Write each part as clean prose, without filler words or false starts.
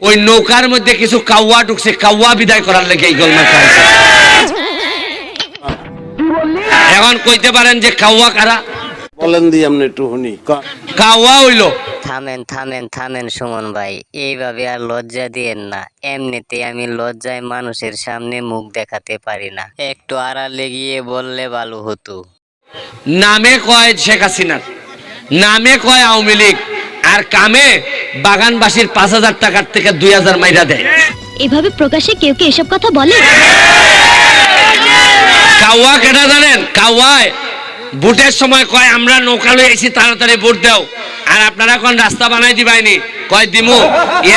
ওই নৌকার মধ্যে কিছু কাউয়া ঢুকছে, কাউয়া বিদায় করার লেগে এই গোলমাল খাইছে। এখন কইতে পারেন যে কাউয়া কারা? বলেন দি আপনি একটু শুনি। কাউয়া হইল, থামেন থামেন থামেন সুমন ভাই, এইভাবে আর লজ্জা দিয়েন না। এমনিতে আমি লজ্জায় মানুষের সামনে মুখ দেখাতে পারি না, একটু আড়ালে গিয়ে বললে ভালো হতো। নামে কয় শেখ হাসিনার, নামে কয় আওয়ামী লীগ, আর কামে বাগানবাসীর 5,000 টাকার থেকে 2,000 মাইরা দেয়। এভাবে প্রকাশ্যে কেউ কি এসব কথা বলে? কাউয়া কেটা জানেন? কাউয়ায় ভোটের সময় কয় আমরা নৌকা লই আইছি, তাড়াতাড়ি ভোট দাও, আর আপনারা কোন রাস্তা বানাই দিবাইনি, কয় দিমু,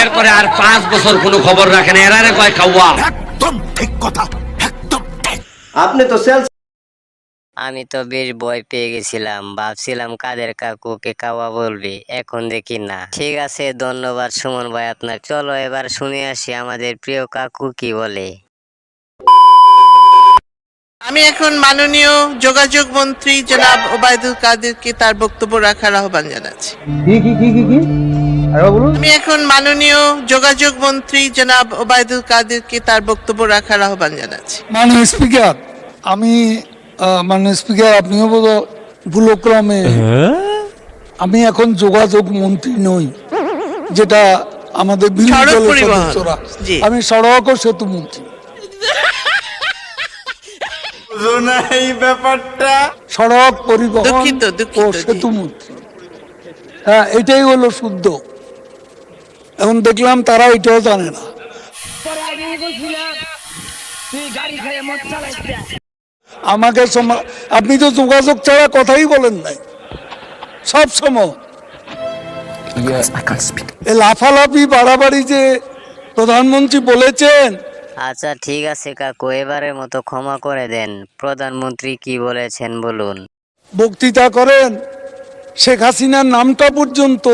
এরপরে আর 5 বছর কোনো খবর রাখেন, এরারে কয় কাউয়া। একদম ঠিক কথা, একদম ঠিক। আপনি তো সেলস। আমি তো বেশ ভয় পেয়ে গেছিলাম, ভাবছিলাম কাদের কাকুকে কাওয়া বলবে, এখন দেখি না। ঠিক আছে, ধন্যবাদ সুমন ভাই আপনার। চলো এবার শুনে আসি আমাদের প্রিয় কাকু কি বলে। আমি এখন মাননীয় যোগাযোগ মন্ত্রী জনাব ওবায়দুল কাদেরকে তার বক্তব্য রাখার আহ্বান জানাচ্ছি। আমি এখন মাননীয় যোগাযোগ মন্ত্রী জনাব ওবায়দুল কাদেরকে তার বক্তব্য রাখার আহ্বান জানাচ্ছি। মাননীয় স্পিকার, মাননীয় স্পিকার, আপনিও বোধ ভুলক্রমে, আমি এখন যোগাযোগ মন্ত্রী নই, যেটা আমাদের বিরোধী সড়ক দলের পরিবহন, সদস্যরা। জি। আমি সড়ক ও সেতু মন্ত্রী। এই ব্যাপারটা সড়ক পরিবহন দুঃখিত, দুঃখিত, ও জি। সেতু মন্ত্রী। হ্যাঁ, এটাই হলো শুদ্ধ। এখন দেখলাম তারা এটাও জানে না। আমাকে আপনি তো যোগাযোগ ছাড়া কথাই বলেন নাই সব সময়। এই লাফালাফি বাড়াবাড়ি যে প্রধানমন্ত্রী বলেছেন। আচ্ছা ঠিক আছে কাকু, এবারের মতো ক্ষমা করে দেন। প্রধানমন্ত্রী কি বলেছেন বলুন। বক্তৃতা করেন, শেখ হাসিনার নামটা পর্যন্ত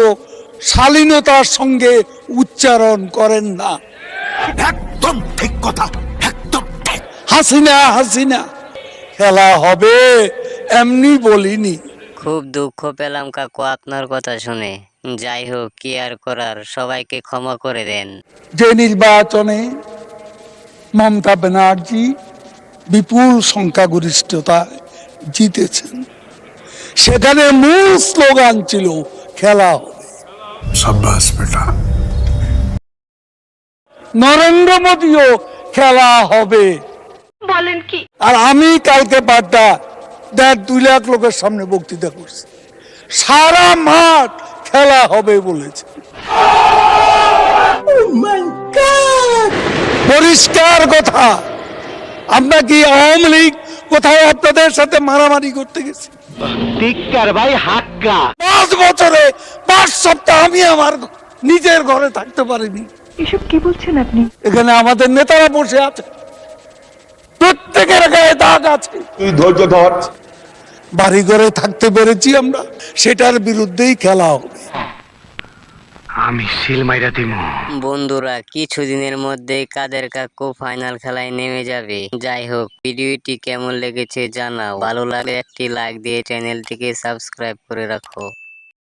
শালীনতার সঙ্গে উচ্চারণ করেন না। একদম ঠিক কথা, একদম ঠিক। হাসিনা হাসিনা, খেলা হবে এমনি বলিনি। খুব দুঃখ পেলাম কাকু আপনার কথা শুনে। যাই হোক, কি আর করার, সবাইকে ক্ষমা করে দেন। যে নির্বাচনে মমতা ব্যানার্জি বিপুল সংখ্যাগরিষ্ঠতায় জিতেছেন, সেখানে মূল স্লোগান ছিল খেলা হবে। শাবাশ বেটা। নরেন্দ্র মোদীও খেলা হবে বলেন কি? আর আমি কালকে 2 লাখ লোকের সামনে বক্তৃতা করছি, সারা মাঠ খেলা হবে বলেছে। পরিষ্কার কথা। আমরা কি আওয়ামী লীগ কোথাও আপনাদের সাথে মারামারি করতে গেছি? 5 বছরে 5 সপ্তাহ আমি আমার নিজের ঘরে থাকতে পারিনি। এসব কি বলছেন আপনি? এখানে আমাদের নেতারা বসে আছে, প্রত্যেকের গায়ে দাগ আছে। তুই ধৈর্য ধর। বাড়ি ঘরে থাকতে পেরেছি আমরা, সেটার বিরুদ্ধেই খেলা হবে। আমি সিল মাইরা দিমু। বন্ধুরা, কিছুদিনের মধ্যেই কাদের কাকু ফাইনাল খেলায় নেমে যাবে। যাই হোক, ভিডিওটি কেমন লেগেছে জানাও। ভালো লাগলে একটি লাইক দিয়ে চ্যানেলটিকে সাবস্ক্রাইব করে রাখো।